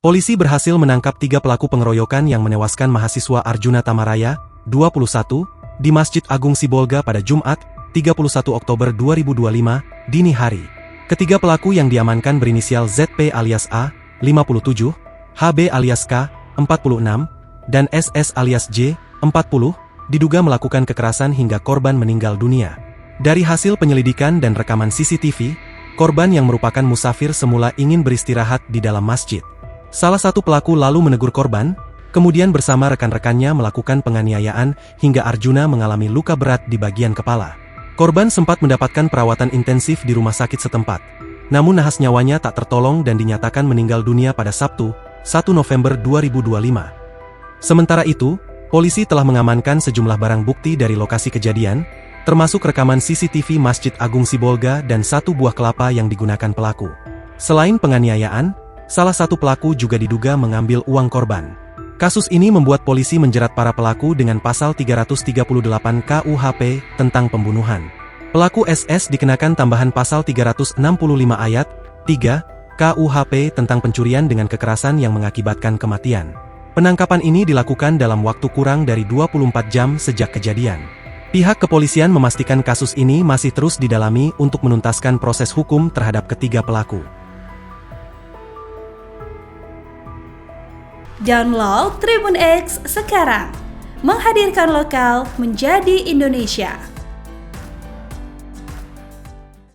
Polisi berhasil menangkap 3 pelaku pengeroyokan yang menewaskan mahasiswa Arjuna Tamaraya, 21, di Masjid Agung Sibolga pada Jumat, 31 Oktober 2025, dini hari. Ketiga pelaku yang diamankan berinisial ZP alias A, 57, HB alias K, 46, dan SS alias J, 40, diduga melakukan kekerasan hingga korban meninggal dunia. Dari hasil penyelidikan dan rekaman CCTV, korban yang merupakan musafir semula ingin beristirahat di dalam masjid. Salah satu pelaku lalu menegur korban, kemudian bersama rekan-rekannya melakukan penganiayaan hingga Arjuna mengalami luka berat di bagian kepala. Korban sempat mendapatkan perawatan intensif di rumah sakit setempat. Namun nahas nyawanya tak tertolong dan dinyatakan meninggal dunia pada Sabtu, 1 November 2025. Sementara itu, polisi telah mengamankan sejumlah barang bukti dari lokasi kejadian, termasuk rekaman CCTV Masjid Agung Sibolga dan 1 buah kelapa yang digunakan pelaku. Selain penganiayaan, salah satu pelaku juga diduga mengambil uang korban. Kasus ini membuat polisi menjerat para pelaku dengan pasal 338 KUHP tentang pembunuhan. Pelaku SS dikenakan tambahan pasal 365 ayat 3 KUHP tentang pencurian dengan kekerasan yang mengakibatkan kematian. Penangkapan ini dilakukan dalam waktu kurang dari 24 jam sejak kejadian. Pihak kepolisian memastikan kasus ini masih terus didalami untuk menuntaskan proses hukum terhadap ketiga pelaku. Download Tribun X sekarang, menghadirkan lokal menjadi Indonesia.